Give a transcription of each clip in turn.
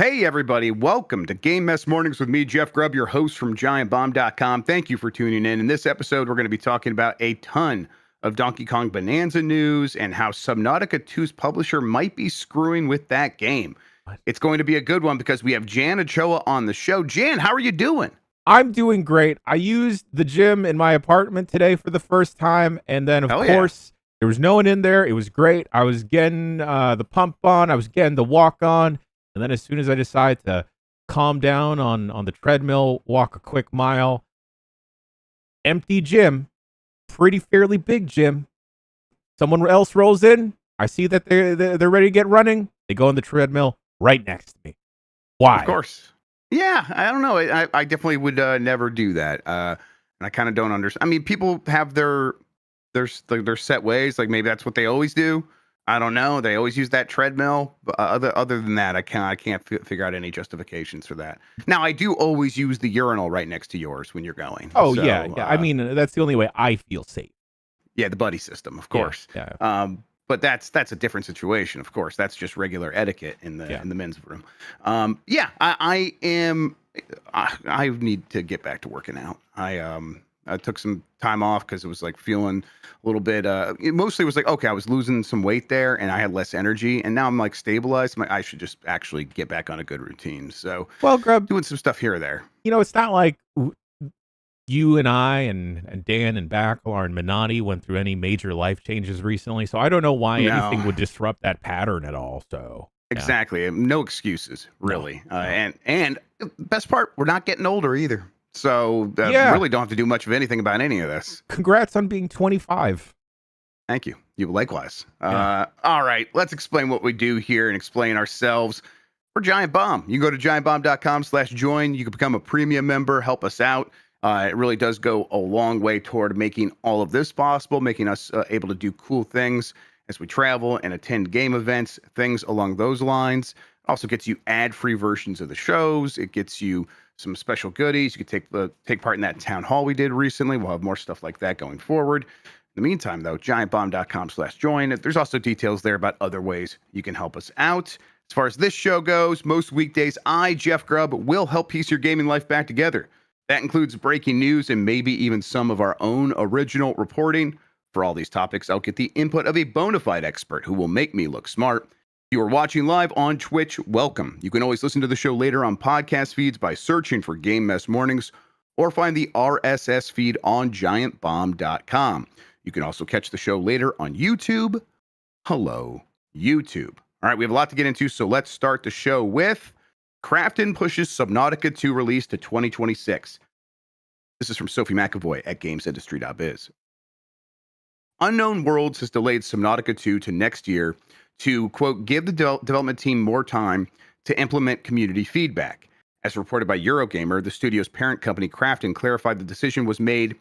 Hey, everybody. Welcome to Game Mess Mornings with me, Jeff Grubb, your host from giantbomb.com. Thank you for tuning in. In this episode, we're going to be talking about a ton of Donkey Kong Bonanza news and how Subnautica 2's publisher might be screwing with that game. What? It's going to be a good one because we have Jan Ochoa on the show. Jan, how are you doing? I'm doing great. I used the gym in my apartment today for the first time, and then, of Hell yeah. course, there was no one in there. It was great. I was getting the pump on. I was getting the walk on. And then as soon as I decided to calm down on the treadmill, walk a quick mile, empty gym, fairly big gym. Someone else rolls in. I see that they're ready to get running. They go on the treadmill right next to me. Why? Of course. Yeah, I don't know. I definitely would never do that. And I kind of don't understand. I mean, people have their set ways. Like maybe that's what they always do. I don't know. They always use that treadmill. But other than that, I can't figure out any justifications for that. Now, I do always use the urinal right next to yours when you're going. Oh, So, yeah. I mean, that's the only way I feel safe. yeah, the buddy system, of course. Yeah. But that's a different situation, of course. That's just regular etiquette in the men's room. I am. I need to get back to working out. I took some time off because it was like feeling a little bit. It mostly was like, okay, I was losing some weight there, and I had less energy, and now I'm like stabilized. I'm like, I should just actually get back on a good routine. So, Well, Grubb, doing some stuff here or there. it's not like you and I and Dan and Baclar and Minotti went through any major life changes recently, so I don't know why anything would disrupt that pattern at all. So exactly, no excuses, really. No. And best part, we're not getting older either. So really don't have to do much of anything about any of this. Congrats on being 25. Thank you. You likewise. Yeah. All right, let's explain what we do here and explain ourselves. We're Giant Bomb. You can go to giantbomb.com/join. You can become a premium member, help us out. It really does go a long way toward making all of this possible, making us able to do cool things as we travel and attend game events, things along those lines. It also gets you ad-free versions of the shows. It gets you some special goodies. You can take part in that town hall we did recently. We'll have more stuff like that going forward. In the meantime, though, giantbomb.com/join. There's also details there about other ways you can help us out. As far as this show goes, most weekdays, I, Jeff Grubb, will help piece your gaming life back together. That includes breaking news and maybe even some of our own original reporting. For all these topics, I'll get the input of a bona fide expert who will make me look smart. If you are watching live on Twitch, welcome. You can always listen to the show later on podcast feeds by searching for Game Mess Mornings or find the RSS feed on giantbomb.com. You can also catch the show later on YouTube. Hello, YouTube. All right, we have a lot to get into, so let's start the show with Krafton pushes Subnautica 2 release to 2026. This is from Sophie McAvoy at gamesindustry.biz. Unknown Worlds has delayed Subnautica 2 to next year to, quote, give the development team more time to implement community feedback. As reported by Eurogamer, the studio's parent company Krafton clarified the decision was made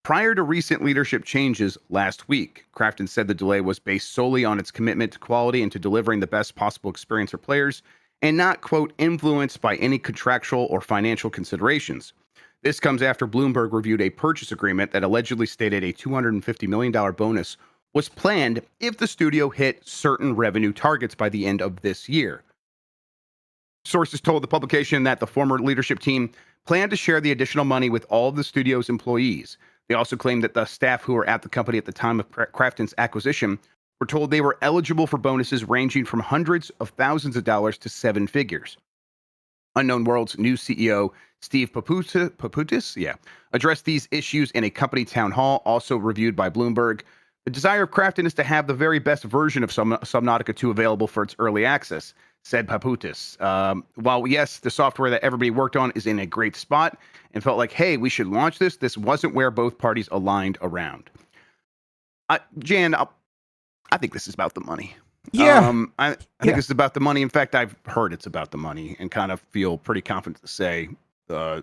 prior to recent leadership changes last week. Krafton said the delay was based solely on its commitment to quality and to delivering the best possible experience for players, and not, quote, influenced by any contractual or financial considerations. This comes after Bloomberg reviewed a purchase agreement that allegedly stated a $250 million bonus was planned if the studio hit certain revenue targets by the end of this year. Sources told the publication that the former leadership team planned to share the additional money with all of the studio's employees. They also claimed that the staff who were at the company at the time of Krafton's acquisition were told they were eligible for bonuses ranging from hundreds of thousands of dollars to seven figures. Unknown World's new CEO, Steve Papoutis, addressed these issues in a company town hall, also reviewed by Bloomberg. The desire of Krafton is to have the very best version of Subnautica 2 available for its early access, said Papoutis. While, yes, the software that everybody worked on is in a great spot and felt like, hey, we should launch this, this wasn't where both parties aligned around. Jan, I think this is about the money. Yeah. I think this is about the money. In fact, I've heard it's about the money and kind of feel pretty confident to say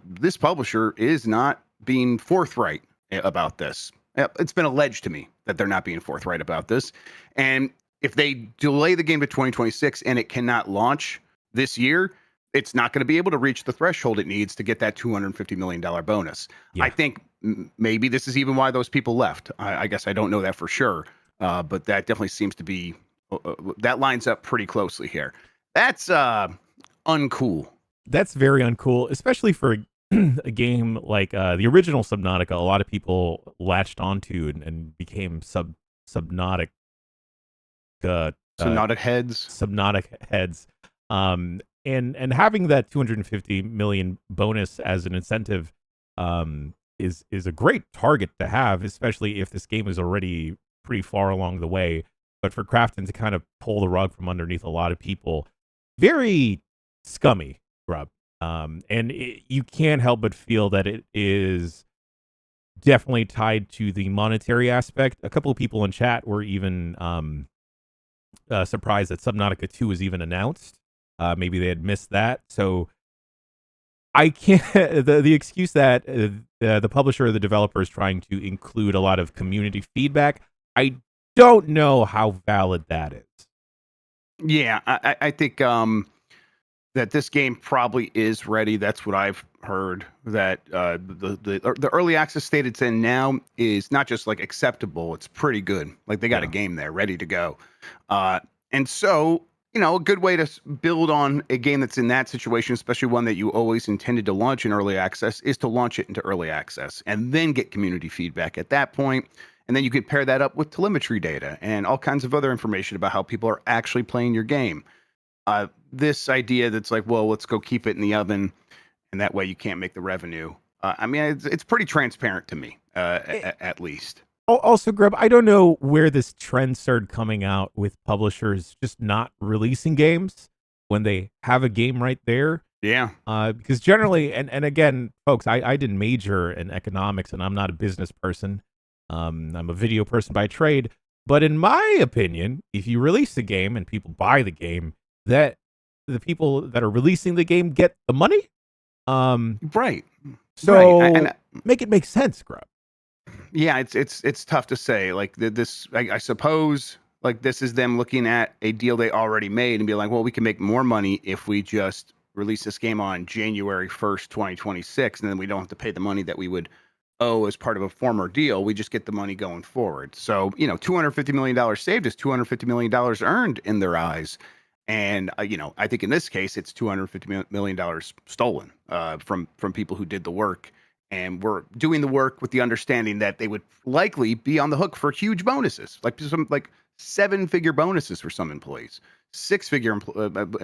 this publisher is not being forthright about this. It's been alleged to me that they're not being forthright about this. And if they delay the game to 2026 and it cannot launch this year, it's not going to be able to reach the threshold it needs to get that $250 million bonus. Yeah. I think maybe this is even why those people left. I guess I don't know that for sure. But that definitely seems to be, that lines up pretty closely here. That's uncool. That's very uncool, especially for a game like the original Subnautica. A lot of people latched onto and became Subnautica So not at heads. Subnautica heads. And having that 250 million bonus as an incentive is a great target to have, especially if this game is already pretty far along the way. But for Crafton to kind of pull the rug from underneath a lot of people, very scummy, Grubb. You can't help but feel that it is definitely tied to the monetary aspect. A couple of people in chat were even surprised that Subnautica 2 was even announced. Maybe they had missed that. So I can't. The excuse that the publisher or the developer is trying to include a lot of community feedback, I don't know how valid that is. Yeah, I think that this game probably is ready. That's what I've heard. That the early access state it's in now is not just like acceptable; it's pretty good. Like they got a game there ready to go. And so a good way to build on a game that's in that situation, especially one that you always intended to launch in early access, is to launch it into early access and then get community feedback at that point. And then you could pair that up with telemetry data and all kinds of other information about how people are actually playing your game. This idea that's like, well, let's go keep it in the oven, and that way you can't make the revenue. I mean, it's pretty transparent to me, at least. Also, Grubb, I don't know where this trend started coming out with publishers just not releasing games when they have a game right there. Yeah. Because generally, and again, folks, I didn't major in economics, and I'm not a business person. I'm a video person by trade. But in my opinion, if you release a game and people buy the game, that the people that are releasing the game get the money. Right. So make it make sense, Grubb. Yeah, it's tough to say. Like this, I suppose, like this is them looking at a deal they already made and be like, well, we can make more money if we just release this game on January 1st, 2026, and then we don't have to pay the money that we would owe as part of a former deal. We just get the money going forward. So, $250 million saved is $250 million earned in their eyes. And, I think in this case, it's $250 million stolen from people who did the work and were doing the work with the understanding that they would likely be on the hook for huge bonuses, like 7-figure bonuses for some employees, 6-figure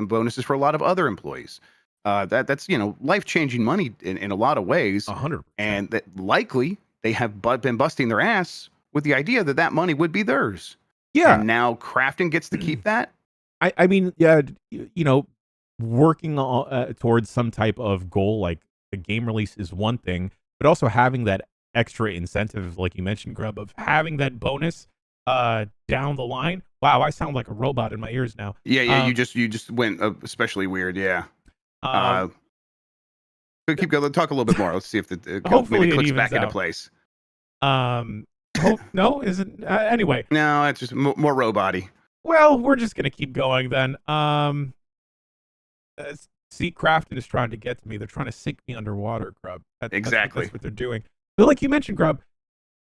bonuses for a lot of other employees. That's life-changing money in a lot of ways. 100%. And that likely they have been busting their ass with the idea that money would be theirs. Yeah. And now Crafton gets to keep that. I mean, yeah, working towards some type of goal like the game release is one thing, but also having that extra incentive, like you mentioned, Grubb, of having that bonus down the line. Wow, I sound like a robot in my ears now. Yeah, you just went especially weird. Yeah. Keep going. Talk a little bit more. Let's see if hopefully maybe it clicks evens back into out. place. No, isn't anyway. No, it's just more robot-y. Well, we're just gonna keep going then. See, Crafton is trying to get to me. They're trying to sink me underwater, Grubb. Exactly. That's what they're doing. But like you mentioned, Grubb,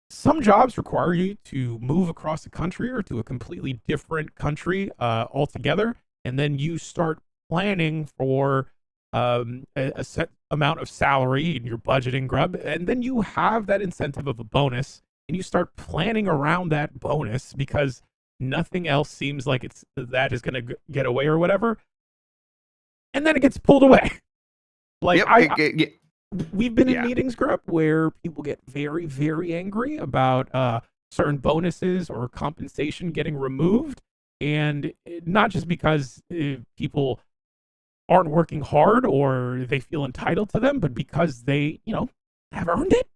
some jobs require you to move across the country or to a completely different country altogether, and then you start planning for a set amount of salary in your budgeting, Grubb, and then you have that incentive of a bonus, and you start planning around that bonus because nothing else seems like that is going to get away or whatever, and then it gets pulled away. Like we've been in meetings, Grubb, where people get very, very angry about certain bonuses or compensation getting removed, and not just because people aren't working hard or they feel entitled to them, but because they, have earned it.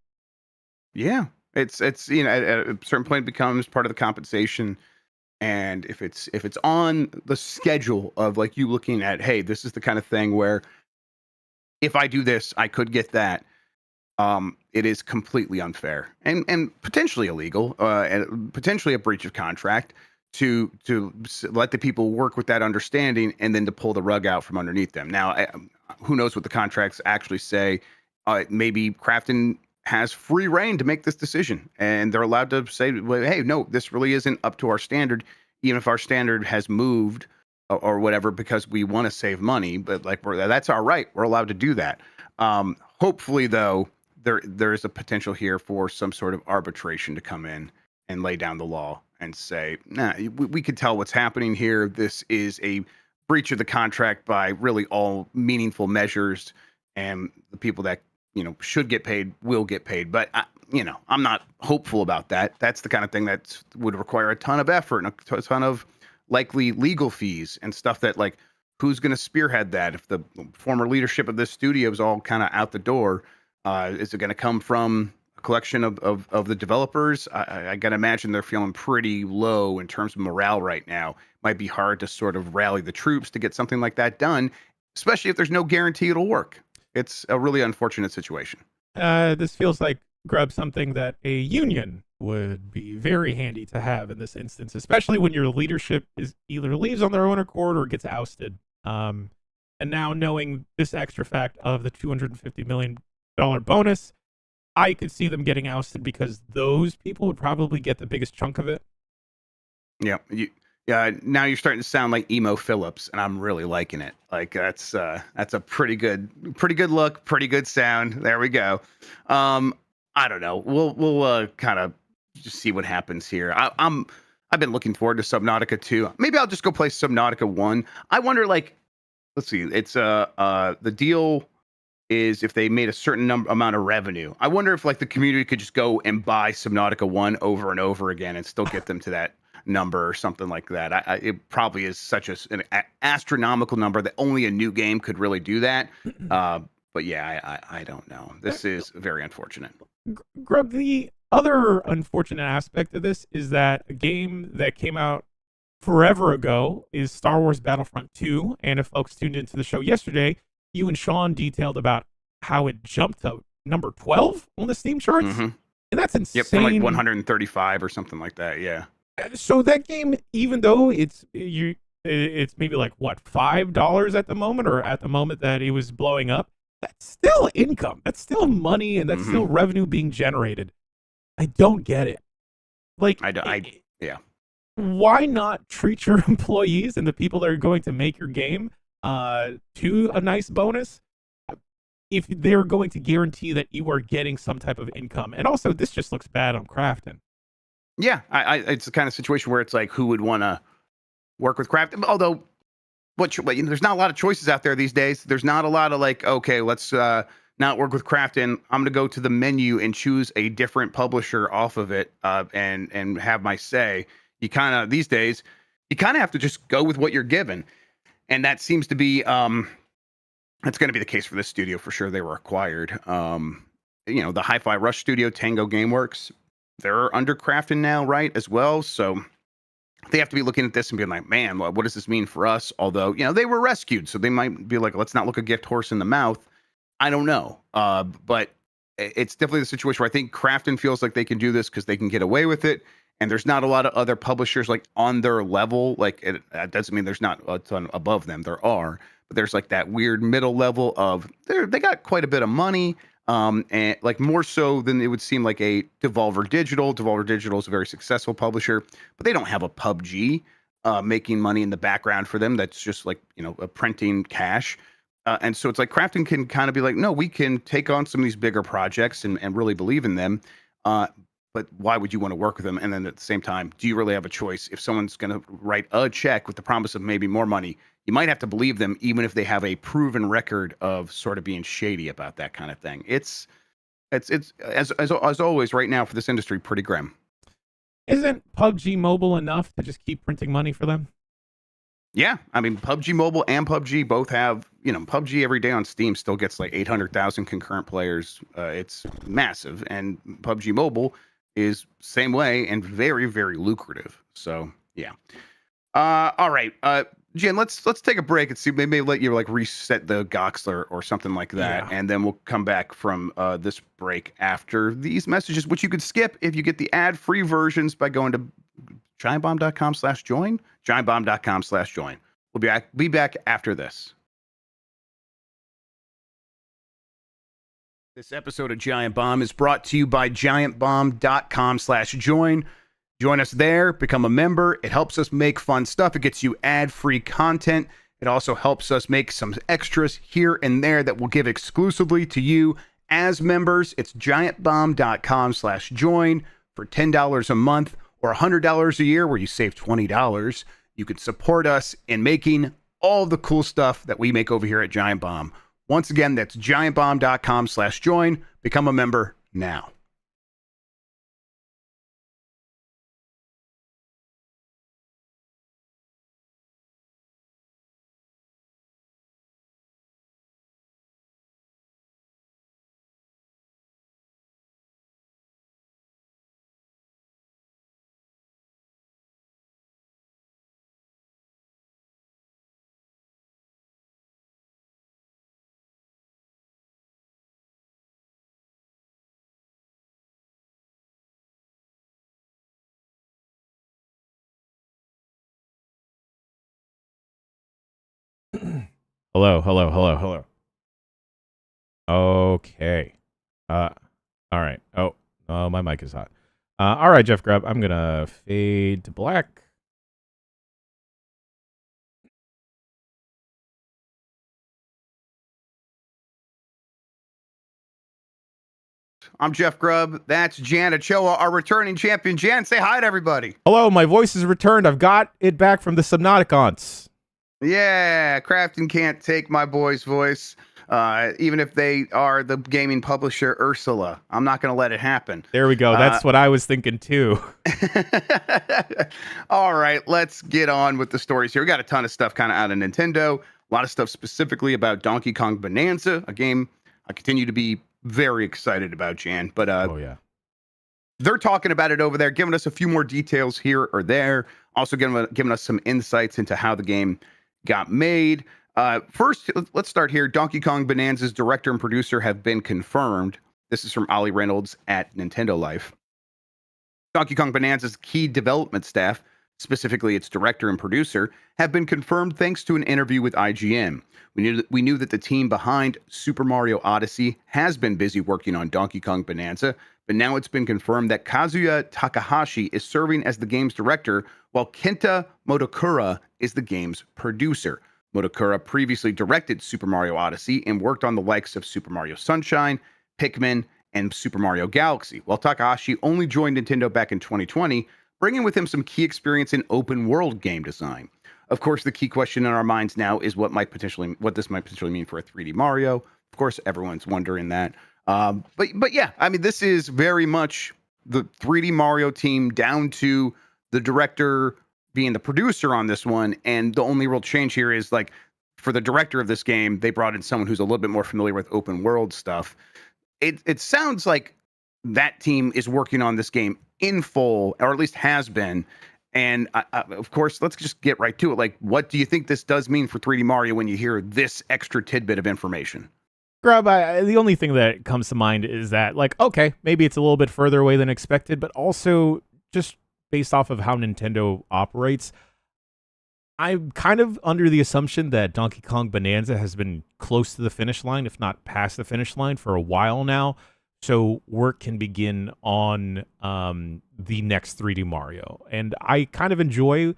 Yeah, it's at a certain point it becomes part of the compensation. And if it's on the schedule of like you looking at, hey, this is the kind of thing where if I do this, I could get that. It is completely unfair and potentially illegal, and potentially a breach of contract to let the people work with that understanding and then to pull the rug out from underneath them. Now, who knows what the contracts actually say? Maybe Crafton has free reign to make this decision, and they're allowed to say, well, hey, no, this really isn't up to our standard, even if our standard has moved or whatever because we want to save money, but like that's our right. We're allowed to do that. Hopefully, though, there is a potential here for some sort of arbitration to come in and lay down the law and say, nah, we can tell what's happening here. This is a breach of the contract by really all meaningful measures, and the people that should get paid will get paid. But I'm not hopeful about that. That's the kind of thing that would require a ton of effort and a ton of likely legal fees and stuff that like who's going to spearhead that if the former leadership of this studio is all kind of out the door. Is it going to come from a collection of the developers? I got to imagine they're feeling pretty low in terms of morale right now. Might be hard to sort of rally the troops to get something like that done, especially if there's no guarantee it'll work. It's a really unfortunate situation. This feels like, Grubb, something that a union would be very handy to have in this instance, especially when your leadership is either leaves on their own accord or gets ousted. And now knowing this extra fact of the $250 million bonus, I could see them getting ousted because those people would probably get the biggest chunk of it. Yeah. Now you're starting to sound like Emo Phillips, and I'm really liking it. Like that's a pretty good look, pretty good sound. There we go. I don't know. We'll kind of just see what happens here. I've been looking forward to Subnautica 2. Maybe I'll just go play Subnautica 1. I wonder, like, let's see. It's the deal is if they made a certain amount of revenue. I wonder if like the community could just go and buy Subnautica 1 over and over again and still get them to that number or something like that. It probably is such an astronomical number that only a new game could really do that. But yeah, I don't know. This is very unfortunate. Grubb, the other unfortunate aspect of this is that a game that came out forever ago is Star Wars Battlefront 2. And if folks tuned into the show yesterday, you and Sean detailed about how it jumped to number 12 on the Steam charts. Mm-hmm. And that's insane. Yep, from like 135 or something like that, yeah. So that game, even though it's maybe like, what, $5 at the moment, or at the moment that it was blowing up, that's still income. That's still money, and that's still revenue being generated. I don't get it. Like, yeah. Why not treat your employees and the people that are going to make your game to a nice bonus if they're going to guarantee that you are getting some type of income? And also, this just looks bad on Crafton. Yeah, it's the kind of situation where it's like, who would want to work with Crafton? Although, there's not a lot of choices out there these days. There's not a lot of like, okay, let's not work with Crafton. I'm going to go to the menu and choose a different publisher off of it and have my say. You kind of, these days, you kind of have to just go with what you're given. And that seems to be, that's going to be the case for this studio for sure. They were acquired. The Hi-Fi Rush studio, Tango Gameworks, they're under Crafton now, right, as well. So they have to be looking at this and being like, man, what does this mean for us? Although, they were rescued, so they might be like, let's not look a gift horse in the mouth. I don't know. But it's definitely the situation where I think Crafton feels like they can do this because they can get away with it. And there's not a lot of other publishers like on their level. Like that doesn't mean there's not a ton above them. There are, but there's like that weird middle level of they got quite a bit of money. And like more so than it would seem like a Devolver Digital. Devolver Digital is a very successful publisher, but they don't have a PUBG making money in the background for them. That's just like, a printing cash. And so it's like Crafton can kind of be like, no, we can take on some of these bigger projects and really believe in them. But why would you want to work with them? And then at the same time, do you really have a choice? If someone's going to write a check with the promise of maybe more money, you might have to believe them, even if they have a proven record of sort of being shady about that kind of thing. It's as always right now for this industry, pretty grim. Isn't PUBG Mobile enough to just keep printing money for them? Yeah, I mean, PUBG Mobile and PUBG both have, PUBG every day on Steam still gets like 800,000 concurrent players. It's massive, and PUBG Mobile is same way and very, very lucrative. So yeah. All right, Jen, let's take a break and see, maybe let you like reset the Goxler or something like that, and then we'll come back from this break after these messages, which you could skip if you get the ad-free versions by going to giantbomb.com/join, giantbomb.com/join. We'll be back after this. This episode of Giant Bomb is brought to you by giantbomb.com/join. Join us there, become a member. It helps us make fun stuff. It gets you ad-free content. It also helps us make some extras here and there that we'll give exclusively to you as members. It's giantbomb.com/join for $10 a month or $100 a year, where you save $20. You can support us in making all the cool stuff that we make over here at Giant Bomb. Once again, that's giantbomb.com/join. Become a member now. Hello, hello, hello, hello. Okay. All right. Oh, my mic is hot. All right, Jeff Grubb. I'm gonna fade to black. I'm Jeff Grubb. That's Jan Ochoa, our returning champion. Jan, say hi to everybody. Hello, my voice is returned. I've got it back from the Subnauticons. Yeah, Crafton can't take my boy's voice, even if they are the gaming publisher Ursula. I'm not going to let it happen. There we go. That's what I was thinking too. All right, let's get on with the stories here. We got a ton of stuff kind of out of Nintendo. A lot of stuff specifically about Donkey Kong Bonanza, a game I continue to be very excited about, Jan. But Oh yeah. they're talking about it over there, giving us a few more details here or there. Also giving us some insights into how the game got made. First, let's start here. Donkey Kong Bonanza's director and producer have been confirmed. This is from Ollie Reynolds at Nintendo Life. Donkey Kong Bonanza's key development staff, specifically its director and producer, have been confirmed thanks to an interview with IGN. We knew that the team behind Super Mario Odyssey has been busy working on Donkey Kong Bonanza, but now it's been confirmed that Kazuya Takahashi is serving as the game's director, while Kenta Motokura is the game's producer. Motokura previously directed Super Mario Odyssey and worked on the likes of Super Mario Sunshine, Pikmin, and Super Mario Galaxy, while Takahashi only joined Nintendo back in 2020, bringing with him some key experience in open world game design. Of course, the key question in our minds now is what this might potentially mean for a 3D Mario. Of course, everyone's wondering that. But yeah, I mean, this is very much the 3D Mario team down to the director being the producer on this one. And the only real change here is, like, for the director of this game, they brought in someone who's a little bit more familiar with open world stuff. It sounds like that team is working on this game in full, or at least has been. And of course, let's just get right to it. Like, what do you think this does mean for 3D Mario when you hear this extra tidbit of information? Grubb, the only thing that comes to mind is that, like, okay, maybe it's a little bit further away than expected, but also just based off of how Nintendo operates, I'm kind of under the assumption that Donkey Kong Bonanza has been close to the finish line, if not past the finish line, for a while now. So work can begin on the next 3D Mario. And I kind of enjoy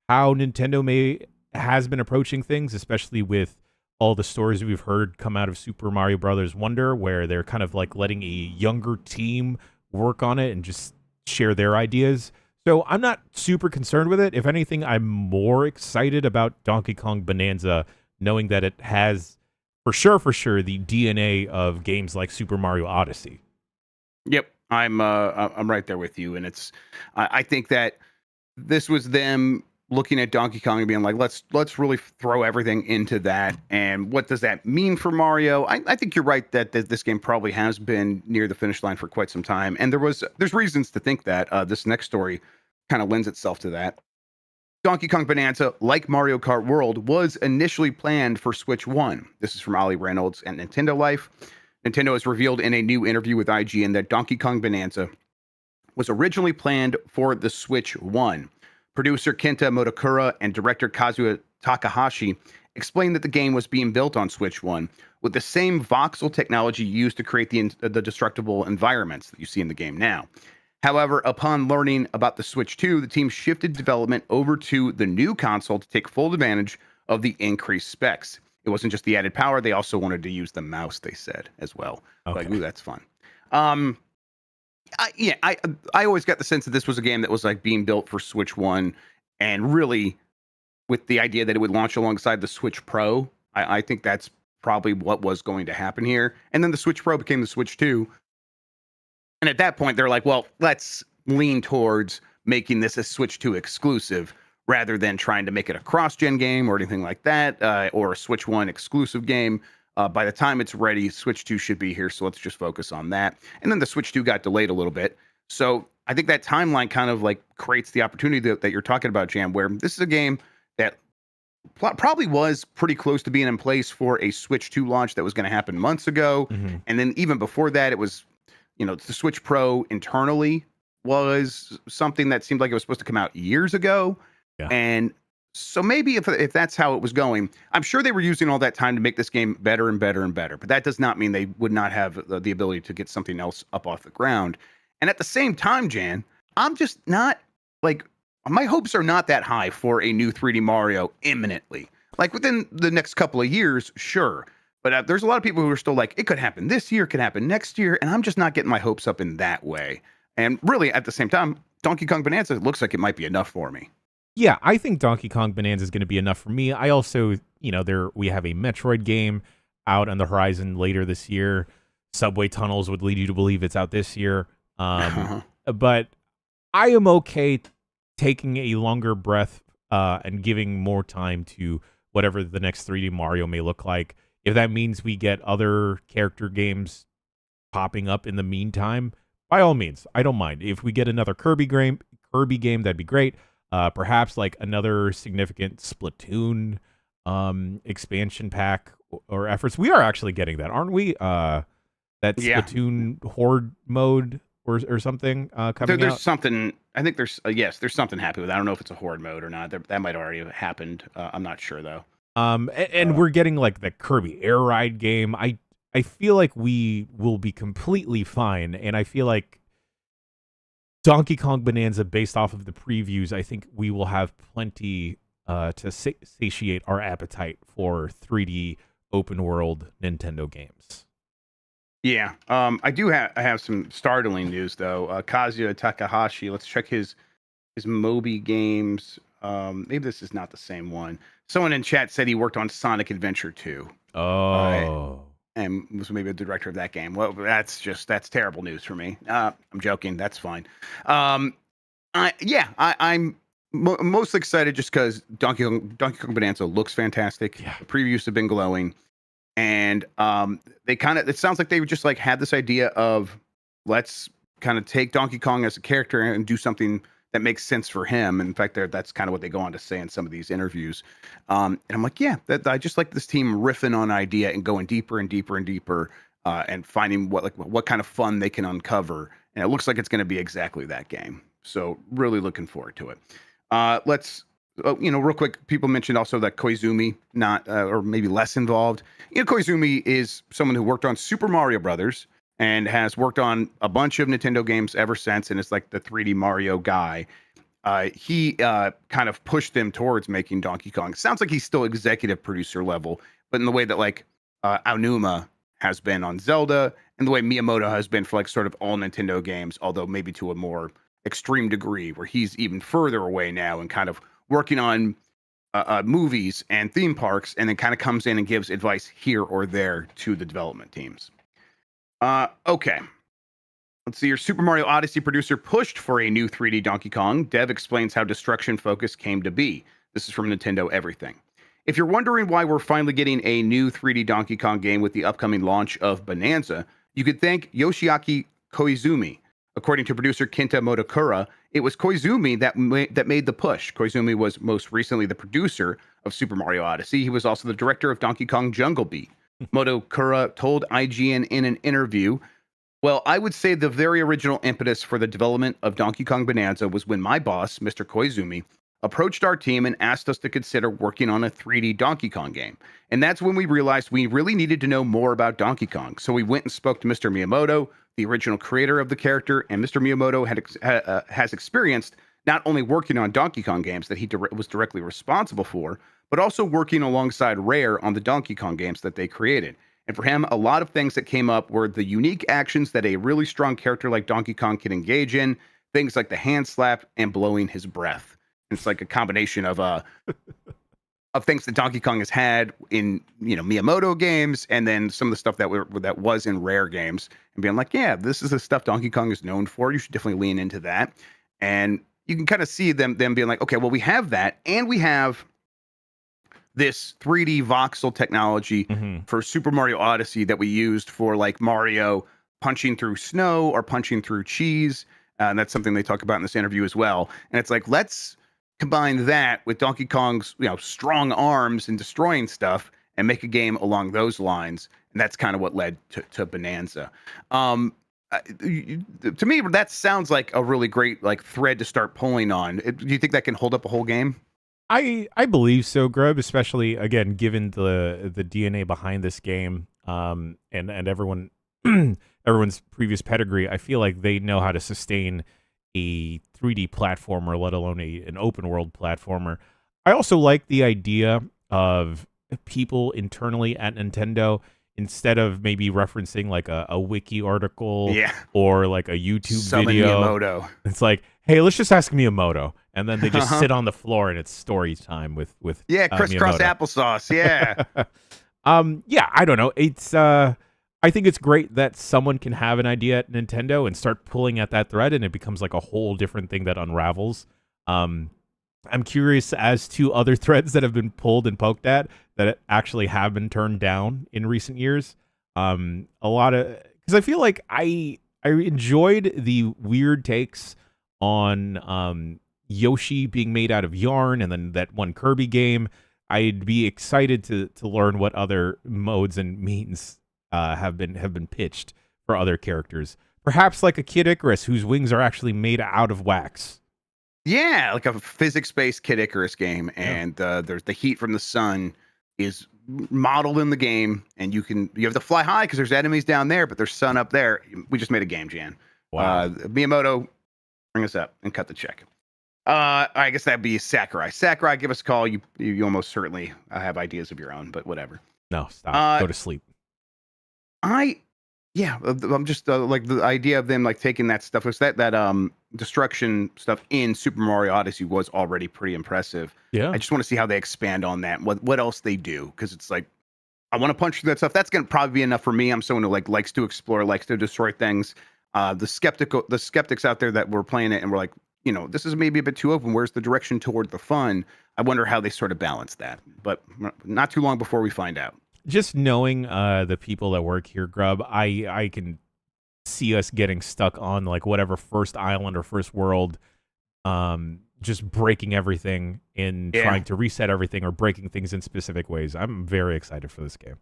how Nintendo has been approaching things, especially with all the stories we've heard come out of Super Mario Brothers Wonder, where they're kind of like letting a younger team work on it and just share their ideas. So I'm not super concerned with it. If anything, I'm more excited about Donkey Kong Bonanza, knowing that it has, for sure, the DNA of games like Super Mario Odyssey. Yep, I'm right there with you, and I think that this was them looking at Donkey Kong and being like, let's really throw everything into that. And what does that mean for Mario? I think you're right that this game probably has been near the finish line for quite some time, and there's reasons to think that this next story kind of lends itself to that. Donkey Kong Bonanza, like Mario Kart World, was initially planned for Switch 1. This is from Ollie Reynolds at Nintendo Life. Nintendo has revealed in a new interview with IGN that Donkey Kong Bonanza was originally planned for the Switch 1. Producer Kenta Motokura and director Kazuya Takahashi explained that the game was being built on Switch 1 with the same voxel technology used to create the destructible environments that you see in the game now. However, upon learning about the Switch 2, the team shifted development over to the new console to take full advantage of the increased specs. It wasn't just the added power; they also wanted to use the mouse. They said as well. Okay. Like, ooh, that's fun. Um, I always got the sense that this was a game that was like being built for Switch 1, and really with the idea that it would launch alongside the Switch Pro. I think that's probably what was going to happen here. And then the Switch Pro became the Switch 2. And at that point, they're like, well, let's lean towards making this a Switch 2 exclusive rather than trying to make it a cross-gen game or anything like that, or a Switch 1 exclusive game. By the time it's ready, Switch 2 should be here. So let's just focus on that. And then the Switch 2 got delayed a little bit. So I think that timeline kind of like creates the opportunity that you're talking about, Jam, where this is a game that probably was pretty close to being in place for a Switch 2 launch that was going to happen months ago. Mm-hmm. And then even before that, it was, the Switch Pro internally was something that seemed like it was supposed to come out years ago. Yeah. And so maybe if that's how it was going, I'm sure they were using all that time to make this game better and better and better. But that does not mean they would not have the ability to get something else up off the ground. And at the same time, Jan, I'm just not like, my hopes are not that high for a new 3D Mario imminently. Like within the next couple of years, sure. But there's a lot of people who are still like, it could happen this year, it could happen next year. And I'm just not getting my hopes up in that way. And really, at the same time, Donkey Kong Bonanza looks like it might be enough for me. Yeah, I think Donkey Kong Bonanza is going to be enough for me. I also, we have a Metroid game out on the horizon later this year. Subway Tunnels would lead you to believe it's out this year. But I am okay taking a longer breath and giving more time to whatever the next 3D Mario may look like. If that means we get other character games popping up in the meantime, by all means, I don't mind. If we get another Kirby game, that'd be great. Perhaps like another significant Splatoon expansion pack or efforts. We are actually getting that, aren't we? That Splatoon Horde mode or something coming there's out. Something. I think there's there's something happening with it. I don't know if it's a Horde mode or not. That might already have happened. I'm not sure though. And we're getting like the Kirby Air Ride game. I feel like we will be completely fine, and I feel like Donkey Kong Bonanza, based off of the previews, I think we will have plenty to satiate our appetite for 3D open world Nintendo games. Yeah, I do have some startling news though. Kazuya Takahashi, let's check his Moby games. Maybe this is not the same one. Someone in chat said he worked on Sonic Adventure 2. Oh. And was maybe the director of that game. Well, that's terrible news for me. I'm joking. That's fine. I'm most excited just because Donkey Kong Bonanza looks fantastic. Yeah. The previews have been glowing, and it sounds like they just like had this idea of let's kind of take Donkey Kong as a character and do something that makes sense for him. In fact, that's kind of what they go on to say in some of these interviews. And I'm like, I just like this team riffing on an idea and going deeper and deeper and deeper, and finding what kind of fun they can uncover. And it looks like it's going to be exactly that game. So really looking forward to it. Let's, real quick, people mentioned also that Koizumi not, or maybe less involved. Koizumi is someone who worked on Super Mario Brothers and has worked on a bunch of Nintendo games ever since, and it's like the 3D Mario guy. He kind of pushed them towards making Donkey Kong. Sounds like he's still executive producer level, but in the way that like Aonuma has been on Zelda, and the way Miyamoto has been for like sort of all Nintendo games, although maybe to a more extreme degree, where he's even further away now and kind of working on movies and theme parks, and then kind of comes in and gives advice here or there to the development teams. Okay. Let's see. Your Super Mario Odyssey producer pushed for a new 3D Donkey Kong. Dev explains how Destruction Focus came to be. This is from Nintendo Everything. If you're wondering why we're finally getting a new 3D Donkey Kong game with the upcoming launch of Bonanza, you could thank Yoshiaki Koizumi. According to producer Kenta Motokura, it was Koizumi that made the push. Koizumi was most recently the producer of Super Mario Odyssey. He was also the director of Donkey Kong Jungle Beat. Motokura told IGN in an interview, well, I would say the very original impetus for the development of Donkey Kong Bonanza was when my boss, Mr. Koizumi, approached our team and asked us to consider working on a 3D Donkey Kong game. And that's when we realized we really needed to know more about Donkey Kong. So we went and spoke to Mr. Miyamoto, the original creator of the character, and Mr. Miyamoto has experienced not only working on Donkey Kong games that he was directly responsible for, but also working alongside Rare on the Donkey Kong games that they created. And for him, a lot of things that came up were the unique actions that a really strong character like Donkey Kong can engage in, things like the hand slap and blowing his breath. It's like a combination of things that Donkey Kong has had in Miyamoto games, and then some of the stuff that was in Rare games, and being like, yeah, this is the stuff Donkey Kong is known for. You should definitely lean into that. And you can kind of see them being like, okay, well, we have that, and we have this 3D voxel technology for Super Mario Odyssey that we used for like Mario punching through snow or punching through cheese. And that's something they talk about in this interview as well. And it's like, let's combine that with Donkey Kong's strong arms and destroying stuff and make a game along those lines. And that's kind of what led to Bananza. To me, that sounds like a really great like thread to start pulling on. Do you think that can hold up a whole game? I believe so, Grubb, especially again given the DNA behind this game, and everyone everyone's previous pedigree. I feel like they know how to sustain a 3D platformer, let alone an open world platformer. I also like the idea of people internally at Nintendo, instead of maybe referencing like a wiki article or like a YouTube video. Miyamoto. It's like, hey, let's just ask Miyamoto. And then they just sit on the floor and it's story time with crisscross applesauce. Yeah. I don't know. It's I think it's great that someone can have an idea at Nintendo and start pulling at that thread, and it becomes like a whole different thing that unravels. I'm curious as to other threads that have been pulled and poked at that actually have been turned down in recent years. A lot of, because I feel like I enjoyed the weird takes on Yoshi being made out of yarn, and then that one Kirby game. I'd be excited to learn what other modes and means have been pitched for other characters. Perhaps like a Kid Icarus, whose wings are actually made out of wax. Yeah, like a physics-based Kid Icarus game, and there's the heat from the sun is modeled in the game, and you have to fly high because there's enemies down there, but there's sun up there. We just made a game, Jan. Wow. Miyamoto, bring us up and cut the check. I guess that'd be Sakurai. Sakurai, give us a call. You almost certainly have ideas of your own, but whatever. No, stop. Go to sleep. I'm just like the idea of them like taking that stuff. Was that destruction stuff in Super Mario Odyssey was already pretty impressive. Yeah, I just want to see how they expand on that. What else they do, because it's like I want to punch through that stuff. That's gonna probably be enough for me. I'm someone who likes to explore, likes to destroy things. The skeptics out there that were playing it and were like, this is maybe a bit too open. Where's the direction toward the fun? I wonder how they sort of balance that. But not too long before we find out. Just knowing the people that work here, Grubb, I can see us getting stuck on like whatever first island or first world, just breaking everything in trying to reset everything or breaking things in specific ways. I'm very excited for this game.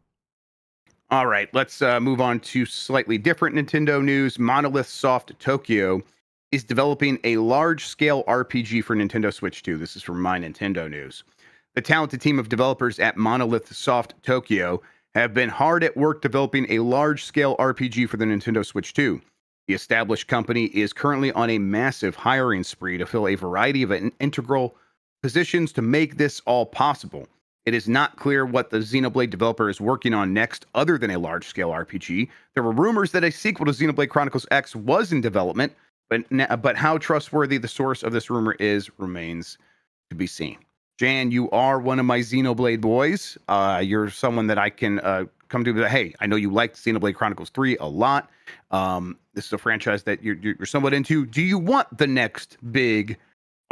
All right, let's move on to slightly different Nintendo news. Monolith Soft Tokyo is developing a large-scale RPG for Nintendo Switch 2. This is from My Nintendo News. The talented team of developers at Monolith Soft Tokyo have been hard at work developing a large-scale RPG for the Nintendo Switch 2. The established company is currently on a massive hiring spree to fill a variety of integral positions to make this all possible. It is not clear what the Xenoblade developer is working on next other than a large-scale RPG. There were rumors that a sequel to Xenoblade Chronicles X was in development, but how trustworthy the source of this rumor remains to be seen. Jan, you are one of my Xenoblade boys. You're someone that I can come to. Hey, I know you liked Xenoblade Chronicles 3 a lot. This is a franchise that you're somewhat into. Do you want the next big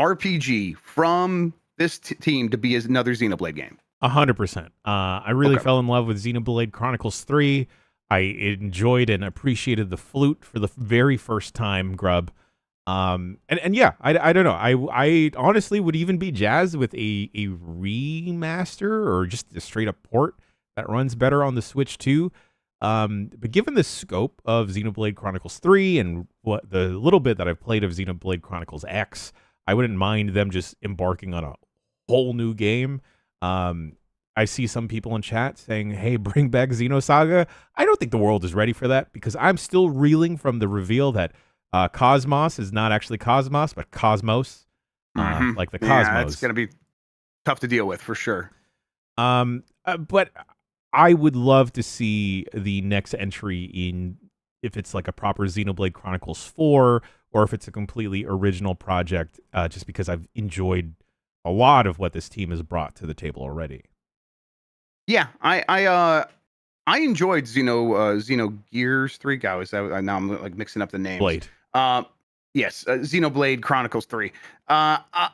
RPG from this team to be another Xenoblade game? 100%. I really fell in love with Xenoblade Chronicles 3. I enjoyed and appreciated the flute for the very first time, Grubb. And yeah, I don't know. I honestly would even be jazzed with a remaster or just a straight up port that runs better on the Switch 2. But given the scope of Xenoblade Chronicles 3 and what the little bit that I've played of Xenoblade Chronicles X, I wouldn't mind them just embarking on a whole new game. I see some people in chat saying, "Hey, bring back Xenosaga." I don't think the world is ready for that because I'm still reeling from the reveal that Cosmos is not actually Cosmos, but Cosmos, like the Yeah, it's Cosmos. going to be tough to deal with for sure. But I would love to see the next entry in, if it's like a proper Xenoblade Chronicles 4 or if it's a completely original project, just because I've enjoyed a lot of what this team has brought to the table already. Yeah, I enjoyed Xenogears 3. Now I'm like mixing up the names. Blade. Yes, Xenoblade Chronicles 3. I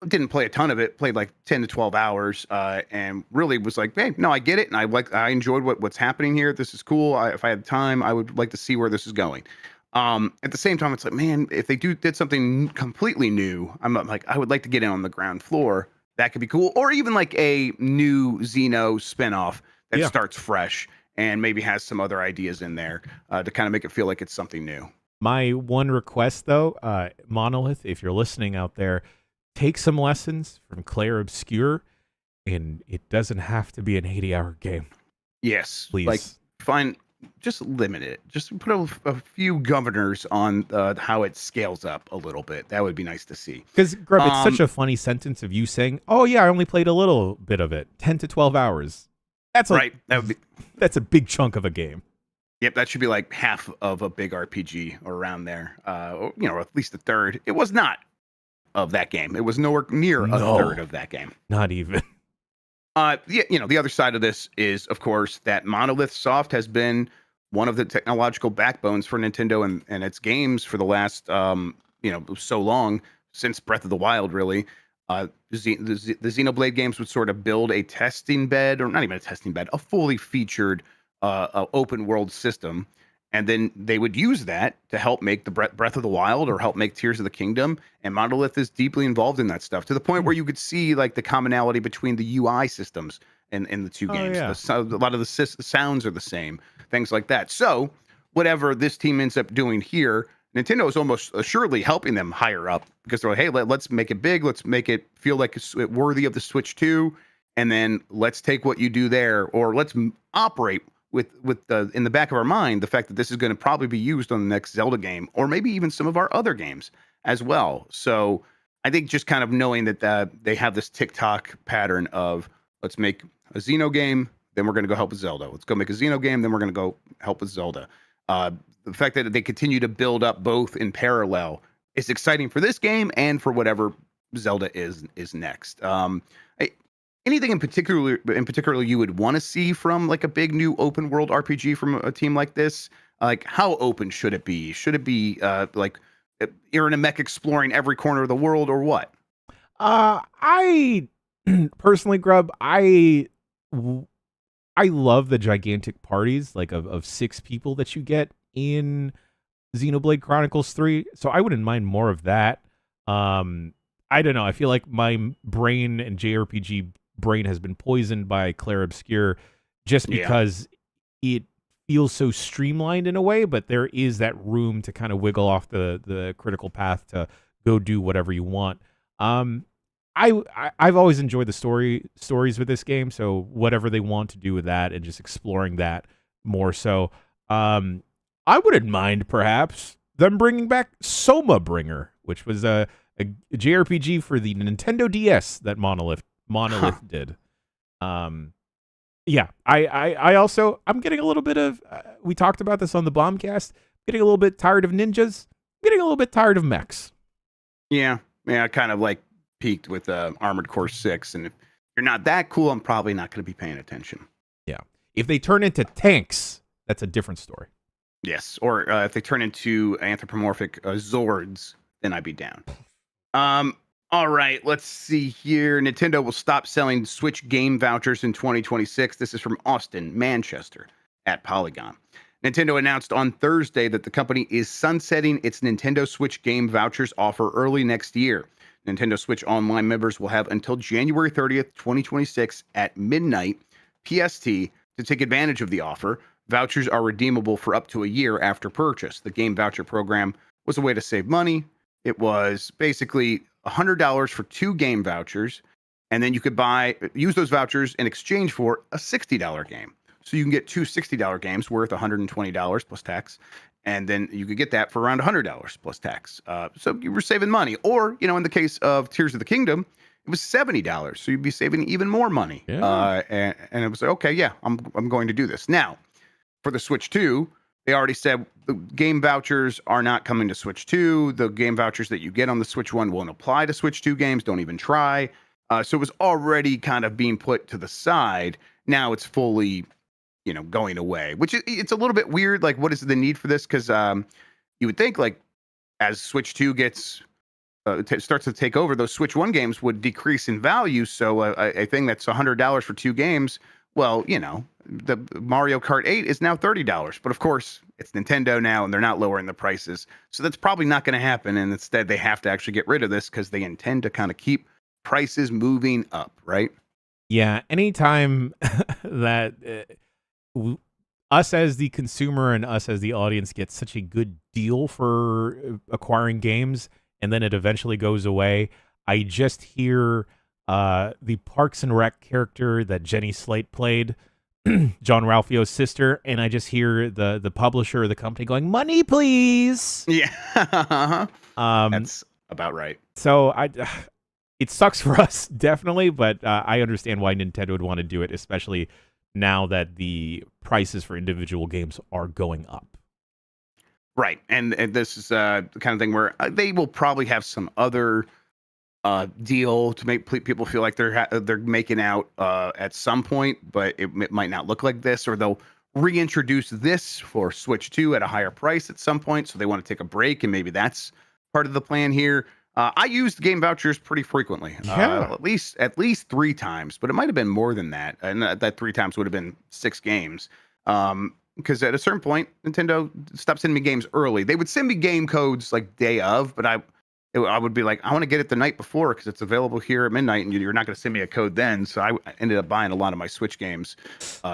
didn't play a ton of it. Played like 10 to 12 hours, and really was like, hey, no, I get it, and I enjoyed what's happening here. This is cool. If I had time, I would like to see where this is going. At the same time, it's like, man, if they did something completely new, I'm like, I would like to get in on the ground floor. That could be cool, or even like a new Xeno spinoff that starts fresh and maybe has some other ideas in there to kind of make it feel like it's something new. My one request, though, Monolith, if you're listening out there, take some lessons from Claire Obscure, and it doesn't have to be an 80-hour game. Yes, Please. like just limit it. Just put a few governors on how it scales up a little bit. That would be nice to see. Because, Grubb, it's such a funny sentence of you saying, "Oh yeah, I only played a little bit of it, 10 to 12 hours." That's right. That's a big chunk of a game. Yep, that should be like half of a big RPG or around there. Or, at least a third. It was not of that game. It was nowhere near a third of that game. Not even. The other side of this is, of course, that Monolith Soft has been one of the technological backbones for Nintendo and its games for the last, so long, since Breath of the Wild, really. The Xenoblade games would sort of build a testing bed, or not even a testing bed, a fully featured open world system. And then they would use that to help make the Breath of the Wild or help make Tears of the Kingdom. And Monolith is deeply involved in that stuff to the point where you could see like the commonality between the UI systems in the two games. Yeah. A lot of the sounds are the same, things like that. So whatever this team ends up doing here, Nintendo is almost assuredly helping them higher up because they're like, hey, let's make it big. Let's make it feel like it's worthy of the Switch 2. And then let's take what you do there, or let's operate with the in the back of our mind the fact that this is going to probably be used on the next Zelda game, or maybe even some of our other games as well. So I think just kind of knowing that they have this TikTok pattern of let's make a Xeno game, then we're going to go help with Zelda. Let's go make a Xeno game, then we're going to go help with Zelda. The fact that they continue to build up both in parallel is exciting for this game and for whatever Zelda is next. Anything in particular you would want to see from like a big new open world RPG from a team like this? Like how open should it be? Should it be like you're in a mech exploring every corner of the world, or what? I personally, Grubb, I love the gigantic parties like of 6 people that you get in Xenoblade Chronicles 3. So I wouldn't mind more of that. I don't know. I feel like my brain and JRPG brain has been poisoned by Claire Obscure just because it feels so streamlined in a way, but there is that room to kind of wiggle off the critical path to go do whatever you want. I've always enjoyed the stories with this game, so whatever they want to do with that and just exploring that more so. I wouldn't mind perhaps them bringing back Soma Bringer, which was a JRPG for the Nintendo DS that Monolith did. I also, I'm getting a little bit of, we talked about this on the Bombcast, getting a little bit tired of ninjas, getting a little bit tired of mechs. Yeah, kind of like peaked with Armored Core 6, and if you're not that cool, I'm probably not going to be paying attention. Yeah. If they turn into tanks, that's a different story. Yes, or if they turn into anthropomorphic Zords, then I'd be down. All right, let's see here. Nintendo will stop selling Switch game vouchers in 2026. This is from Austin, Manchester, at Polygon. Nintendo announced on Thursday that the company is sunsetting its Nintendo Switch game vouchers offer early next year. Nintendo Switch Online members will have until January 30th, 2026 at midnight PST to take advantage of the offer. Vouchers are redeemable for up to a year after purchase. The game voucher program was a way to save money. It was basically $100 for 2 game vouchers and then you could use those vouchers in exchange for a $60 game. So you can get two $60 games worth $120 plus tax, and then you could get that for around $100 plus tax. So you were saving money. Or, in the case of Tears of the Kingdom, it was $70, so you'd be saving even more money. Yeah. And it was like, okay, yeah, I'm going to do this. Now, for the Switch 2, they already said the game vouchers are not coming to Switch 2. The game vouchers that you get on the Switch 1 won't apply to Switch 2 games. Don't even try. So it was already kind of being put to the side. Now it's fully, going away, which it's a little bit weird. Like, what is the need for this? Because you would think, like, as Switch 2 gets starts to take over, those Switch 1 games would decrease in value. So a thing that's $100 for two games, well, the Mario Kart 8 is now $30. But of course, it's Nintendo now, and they're not lowering the prices. So that's probably not going to happen. And instead, they have to actually get rid of this because they intend to kind of keep prices moving up, right? Yeah. Anytime that us as the consumer and us as the audience get such a good deal for acquiring games, and then it eventually goes away, I just hear the Parks and Rec character that Jenny Slate played, John Ralphio's sister, and I just hear the publisher or the company going, "Money, please." Yeah, that's about right. So it sucks for us, definitely, but I understand why Nintendo would want to do it, especially now that the prices for individual games are going up. Right, and this is the kind of thing where they will probably have some other deal to make people feel like they're making out at some point, but it might not look like this, or they'll reintroduce this for Switch 2 at a higher price at some point, so they want to take a break, and maybe that's part of the plan here. I used game vouchers pretty frequently, at least 3 times, but it might have been more than that, and that 3 times would have been 6 games. Because at a certain point, Nintendo stopped sending me games early. They would send me game codes like day of, but I would be like, I want to get it the night before because it's available here at midnight, and you're not going to send me a code then. So I ended up buying a lot of my Switch games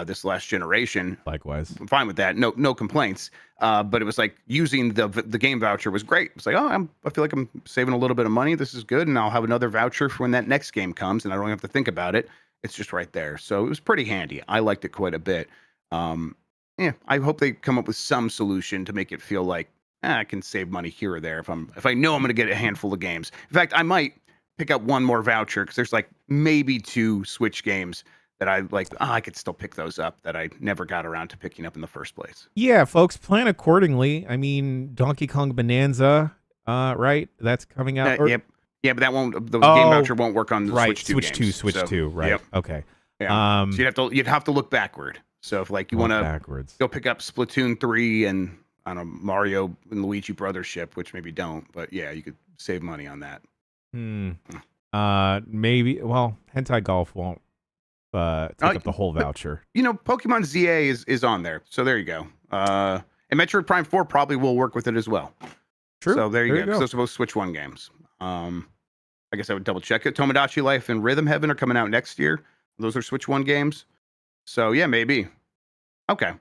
this last generation. Likewise, I'm fine with that. No complaints. But it was like using the game voucher was great. It's like, I feel like I'm saving a little bit of money. This is good, and I'll have another voucher for when that next game comes, and I don't have to think about it. It's just right there. So it was pretty handy. I liked it quite a bit. Yeah, I hope they come up with some solution to make it feel like I can save money here or there if I know I'm going to get a handful of games. In fact, I might pick up one more voucher because there's like maybe 2 Switch games that I like. I could still pick those up that I never got around to picking up in the first place. Yeah, folks, plan accordingly. I mean, Donkey Kong Bonanza, right? That's coming out. Yep. Yeah, but that won't. The game voucher won't work on the right. Switch 2 games. Switch 2, right? Yep. Okay. Yeah. So you'd have to look backward. So if like you want to go pick up Splatoon 3 and I don't know, Mario and Luigi Brothership, which maybe don't, but yeah, you could save money on that. Maybe. Well, Hentai Golf won't take up the whole voucher. Pokemon ZA is on there, so there you go. And Metroid Prime 4 probably will work with it as well. True. So there you go. So those are both Switch 1 games. I guess I would double check it. Tomodachi Life and Rhythm Heaven are coming out next year. Those are Switch 1 games. So yeah, maybe. Okay.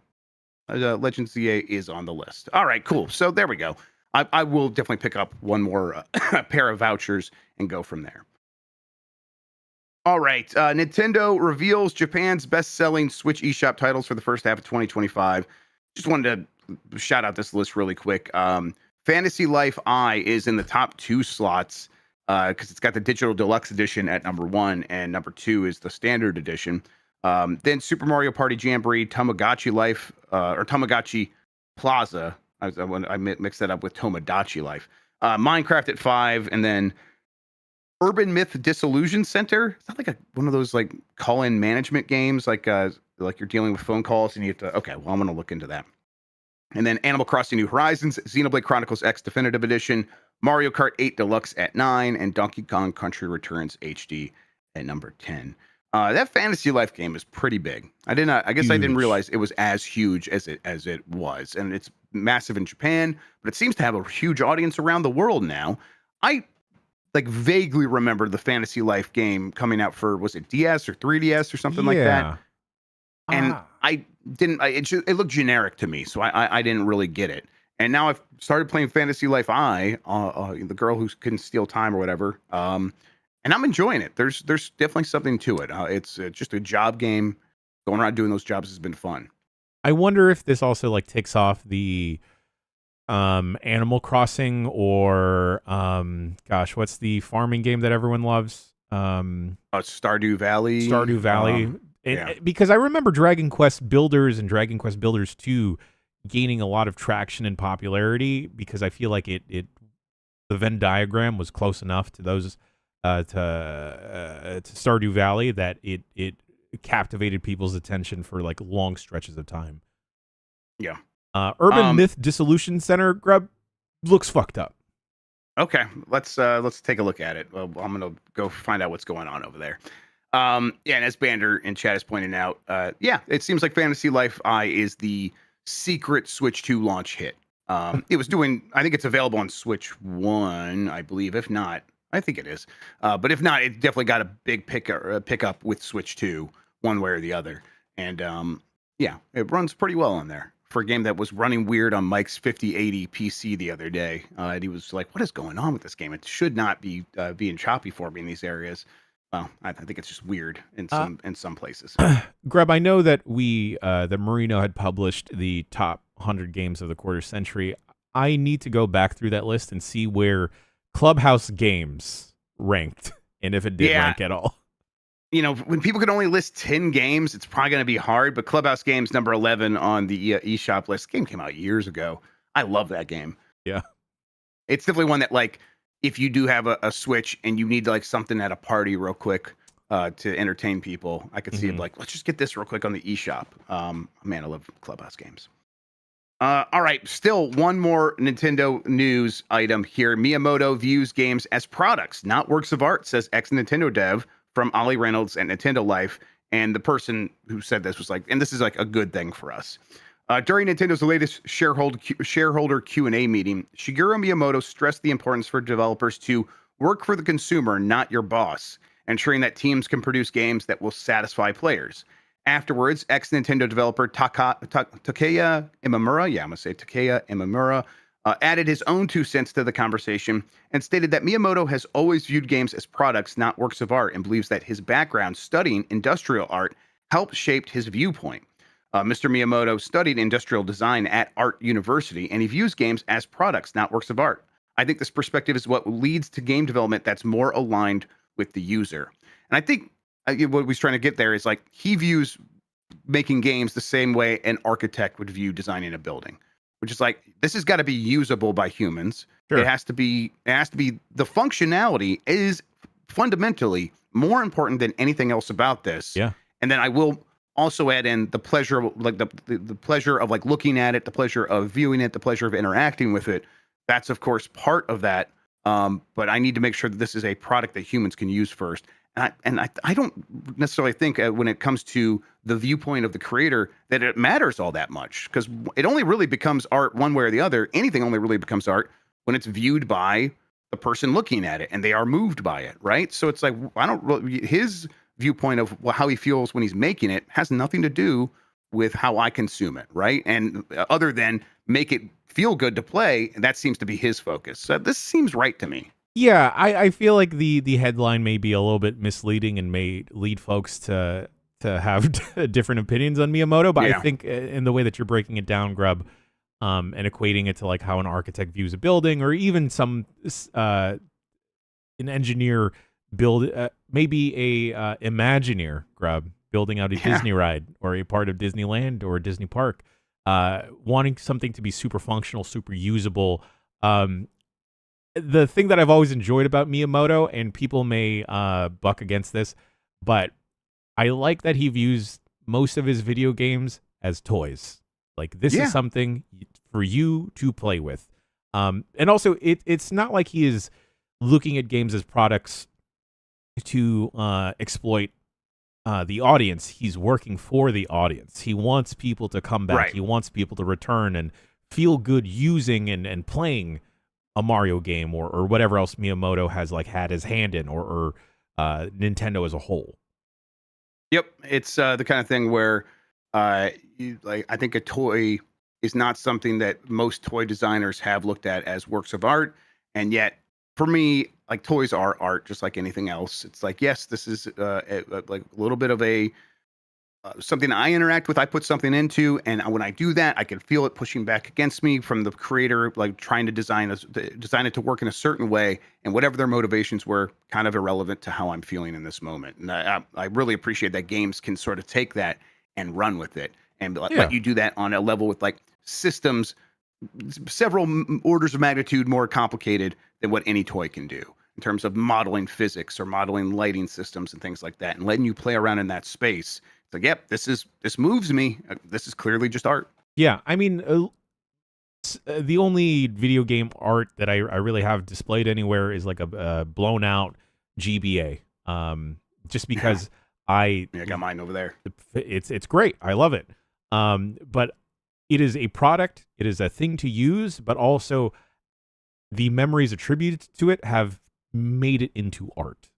Legend ZA is on the list. All right, cool. So there we go. I will definitely pick up one more pair of vouchers and go from there. All right. Nintendo reveals Japan's best-selling Switch eShop titles for the first half of 2025. Just wanted to shout out this list really quick. Fantasy Life I is in the top 2 slots because it's got the digital deluxe edition at number 1, and number 2 is the standard edition. Then Super Mario Party Jamboree, Tamagotchi Life, or Tamagotchi Plaza. I mixed that up with Tomodachi Life. Minecraft at 5, and then Urban Myth Disillusion Center. It's not like one of those like call-in management games, like you're dealing with phone calls and you have to. Okay, well I'm gonna look into that. And then Animal Crossing New Horizons, Xenoblade Chronicles X Definitive Edition, Mario Kart 8 Deluxe at 9, and Donkey Kong Country Returns HD at number 10. That Fantasy Life game is pretty big. I didn't realize it was as huge as it was, and it's massive in Japan, but it seems to have a huge audience around the world now. I vaguely remember the Fantasy Life game coming out for, was it DS or 3DS or something like that? And I didn't. It looked generic to me, so I didn't really get it. And now I've started playing Fantasy Life I, the girl who couldn't steal time or whatever. and I'm enjoying it. There's definitely something to it. It's just a job game. Going around doing those jobs has been fun. I wonder if this also like takes off the Animal Crossing or gosh, what's the farming game that everyone loves? Stardew Valley. Stardew Valley. Because I remember Dragon Quest Builders and Dragon Quest Builders 2 gaining a lot of traction and popularity because I feel like the Venn diagram was close enough to those to Stardew Valley that it captivated people's attention for like long stretches of time. Yeah. Urban Myth Dissolution Center, Grubb, looks fucked up. Okay, let's take a look at it. Well, I'm gonna go find out what's going on over there. And as Bander in chat is pointing out, it seems like Fantasy Life I is the secret Switch 2 launch hit. It was doing. I think it's available on Switch 1, I believe. If not, I think it is. But if not, it definitely got a big pickup with Switch 2, one way or the other. And it runs pretty well on there. For a game that was running weird on Mike's 5080 PC the other day. And he was like, what is going on with this game? It should not be being choppy for me in these areas. Well, I think it's just weird in some places. Grubb, I know that that Marino had published the top 100 games of the quarter century. I need to go back through that list and see where Clubhouse Games ranked and if it did rank at all. You know, when people can only list 10 games, it's probably going to be hard. But Clubhouse Games, number 11 on the eShop list. The game came out years ago. I love that game. Yeah. It's definitely one that, like, if you do have a Switch and you need, like, something at a party real quick to entertain people, I could see it like, let's just get this real quick on the eShop. Man, I love Clubhouse Games. All right, still one more Nintendo news item here. Miyamoto views games as products, not works of art, says ex-Nintendo dev from Ollie Reynolds and Nintendo Life. And the person who said this was like, and this is like a good thing for us. During Nintendo's latest shareholder Q&A meeting, Shigeru Miyamoto stressed the importance for developers to work for the consumer, not your boss, ensuring that teams can produce games that will satisfy players. Afterwards, ex-Nintendo developer Takeya Imamura, added his own 2 cents to the conversation and stated that Miyamoto has always viewed games as products, not works of art, and believes that his background studying industrial art helped shape his viewpoint. Mr. Miyamoto studied industrial design at Art University, and he views games as products, not works of art. I think this perspective is what leads to game development that's more aligned with the user. And I think what he's trying to get there is like he views making games the same way an architect would view designing a building, which is like, this has got to be usable by humans. Sure. It has to be the functionality is fundamentally more important than anything else about this. Yeah. And then I will also add in the pleasure of like the pleasure of like looking at it, the pleasure of viewing it, the pleasure of interacting with it. That's of course part of that. But I need to make sure that this is a product that humans can use first. And I don't necessarily think when it comes to the viewpoint of the creator that it matters all that much, because it only really becomes art one way or the other. Anything only really becomes art when it's viewed by the person looking at it and they are moved by it, right? So it's like his viewpoint of how he feels when he's making it has nothing to do with how I consume it, right? And other than make it feel good to play, that seems to be his focus. So this seems right to me. Yeah, I feel like the headline may be a little bit misleading and may lead folks to have different opinions on Miyamoto, but I think in the way that you're breaking it down, Grubb, and equating it to like how an architect views a building, or even an engineer maybe a Imagineer, Grubb, building out a Disney ride or a part of Disneyland or a Disney park, wanting something to be super functional, super usable. The thing that I've always enjoyed about Miyamoto, and people may buck against this, but I like that he views most of his video games as toys. Like, this is something for you to play with. And also, it's not like he is looking at games as products to exploit the audience. He's working for the audience. He wants people to come back. Right. He wants people to return and feel good using and playing a Mario game or whatever else Miyamoto has like had his hand in, or Nintendo as a whole. Yep, it's the kind of thing where I think a toy is not something that most toy designers have looked at as works of art, and yet for me, like toys are art, just like anything else. It's like, yes, this is like a little bit of a something I interact with. I put something into, and when I do that, I can feel it pushing back against me from the creator, like trying to design it to work in a certain way, and whatever their motivations were, kind of irrelevant to how I'm feeling in this moment. And I really appreciate that games can sort of take that and run with it, and let you do that on a level with like systems several orders of magnitude more complicated than what any toy can do in terms of modeling physics or modeling lighting systems and things like that, and letting you play around in that space. It's like, yep, this moves me. This is clearly just art. Yeah, I mean, the only video game art that I really have displayed anywhere is like a blown out GBA. Just because I got mine over there. It's great. I love it. But it is a product. It is a thing to use, but also the memories attributed to it have made it into art.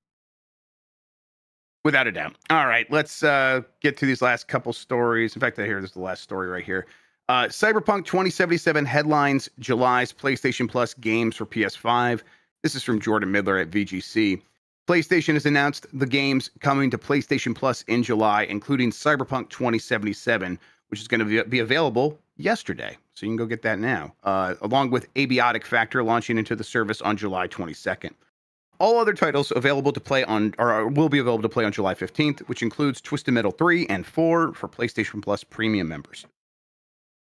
Without a doubt. All right, let's get to these last couple stories. In fact, this is the last story right here. Cyberpunk 2077 headlines July's PlayStation Plus games for PS5. This is from Jordan Midler at VGC. PlayStation has announced the games coming to PlayStation Plus in July, including Cyberpunk 2077, which is going to be available yesterday. So you can go get that now, along with Abiotic Factor launching into the service on July 22nd. All other titles available to play on, or will be available to play on July 15th, which includes Twisted Metal 3 and 4 for PlayStation Plus premium members.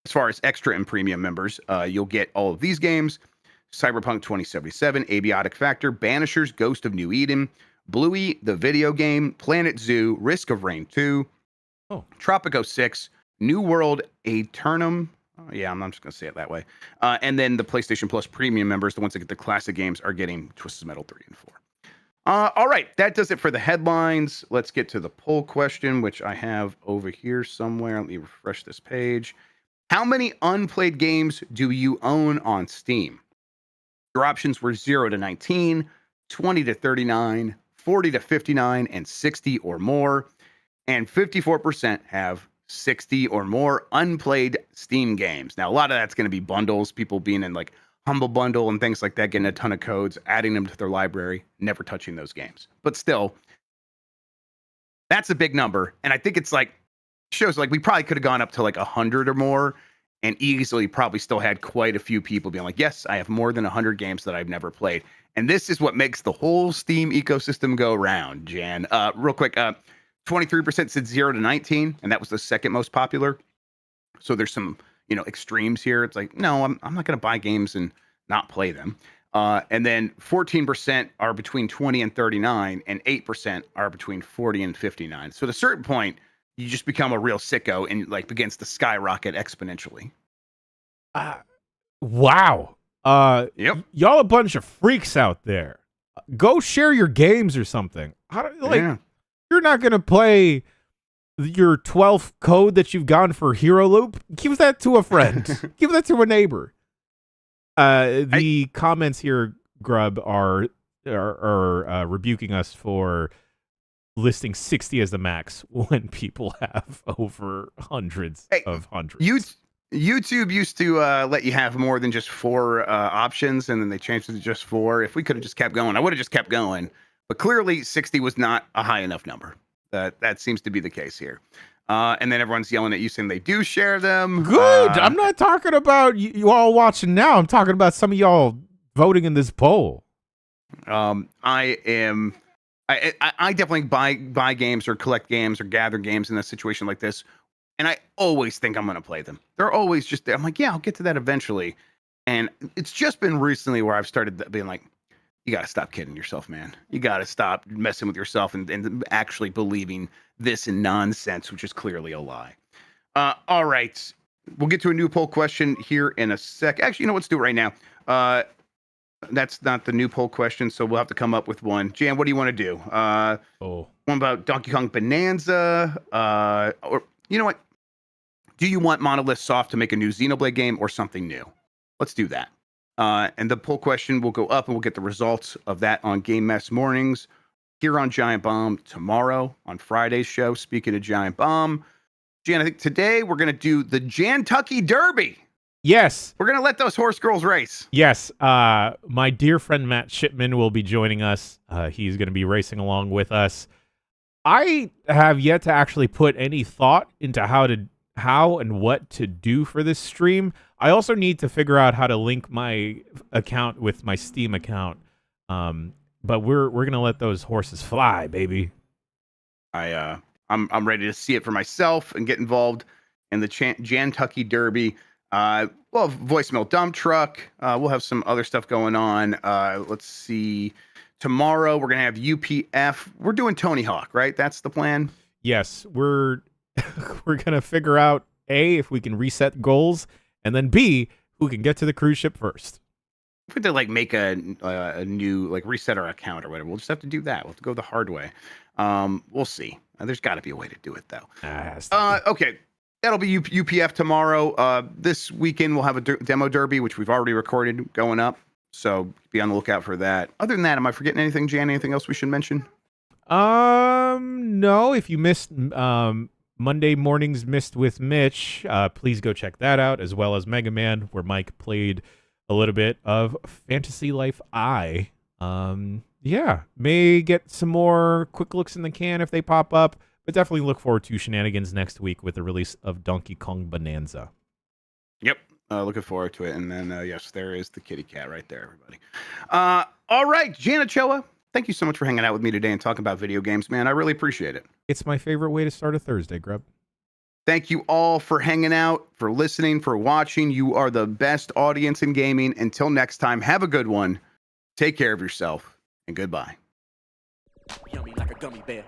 As far as extra and premium members, you'll get all of these games: Cyberpunk 2077, Abiotic Factor, Banishers, Ghost of New Eden, Bluey, the video game, Planet Zoo, Risk of Rain 2, Tropico 6, New World Aeternum. Oh, yeah, I'm just going to say it that way. And then the PlayStation Plus premium members, the ones that get the classic games, are getting Twisted Metal 3 and 4. All right, that does it for the headlines. Let's get to the poll question, which I have over here somewhere. Let me refresh this page. How many unplayed games do you own on Steam? Your options were 0 to 19, 20 to 39, 40 to 59, and 60 or more. And 54% have 60 or more unplayed Steam games. Now, a lot of that's going to be bundles, people being in like Humble Bundle and things like that, getting a ton of codes, adding them to their library, never touching those games. But still, that's a big number. And I think it's like, shows like we probably could have gone up to like 100 or more and easily probably still had quite a few people being like, yes, I have more than 100 games that I've never played. And this is what makes the whole Steam ecosystem go round, Jan. Real quick, 23% said 0 to 19, and that was the second most popular. So there's some, extremes here. It's like, no, I'm not going to buy games and not play them. And then 14% are between 20 and 39, and 8% are between 40 and 59. So at a certain point, you just become a real sicko and like begins to skyrocket exponentially. Wow. Yep. Y'all a bunch of freaks out there. Go share your games or something. You're not going to play your 12th code that you've gotten for Hero Loop. Give that to a friend. Give that to a neighbor. The comments here, Grubb, are rebuking us for listing 60 as the max when people have over hundreds of hundreds. YouTube used to let you have more than just 4 options, and then they changed it to just 4. If we could have just kept going, I would have just kept going. But clearly, 60 was not a high enough number. That seems to be the case here. And then everyone's yelling at you saying they do share them. Good. I'm not talking about you all watching now. I'm talking about some of y'all voting in this poll. I definitely buy games or collect games or gather games in a situation like this. And I always think I'm going to play them. They're always just there. I'm like, yeah, I'll get to that eventually. And it's just been recently where I've started being like, you got to stop kidding yourself, man. You got to stop messing with yourself and actually believing this nonsense, which is clearly a lie. All right. We'll get to a new poll question here in a sec. Actually, let's do it right now. That's not the new poll question, so we'll have to come up with one. Jan, what do you want to do? One about Donkey Kong Bonanza? Or you know what? Do you want Monolith Soft to make a new Xenoblade game or something new? Let's do that. And the poll question will go up, and we'll get the results of that on Game Mess Mornings here on Giant Bomb tomorrow on Friday's show. Speaking of Giant Bomb, Jan, I think today we're going to do the Jantucky Derby. Yes. We're going to let those horse girls race. Yes. My dear friend Matt Shipman will be joining us. He's going to be racing along with us. I have yet to actually put any thought into how and what to do for this stream. I also need to figure out how to link my account with my Steam account. But we're gonna let those horses fly, baby. I'm ready to see it for myself and get involved in the Jantucky Derby. We'll have voicemail dump truck. We'll have some other stuff going on. Let's see. Tomorrow we're gonna have UPF. We're doing Tony Hawk, right? That's the plan. Yes, we're gonna figure out A, if we can reset goals, and then B, who can get to the cruise ship first. If we had to like make a new like reset our account or whatever, we'll just have to do that. We'll have to go the hard way. We'll see. There's got to be a way to do it though. Okay. That'll be UPF tomorrow. This weekend we'll have a demo derby, which we've already recorded going up. So be on the lookout for that. Other than that, am I forgetting anything, Jan? Anything else we should mention? No. If you missed Monday morning's Missed with Mitch, please go check that out, as well as Mega Man, where Mike played a little bit of Fantasy Life I. Yeah, may get some more quick looks in the can if they pop up, but definitely look forward to shenanigans next week with the release of Donkey Kong Bonanza. Yep. Looking forward to it. And then, yes, there is the kitty cat right there, everybody. All right, Jan Ochoa, thank you so much for hanging out with me today and talking about video games, man. I really appreciate it. It's my favorite way to start a Thursday, Grubb. Thank you all for hanging out, for listening, for watching. You are the best audience in gaming. Until next time, have a good one. Take care of yourself, and goodbye. Yummy like a gummy bear.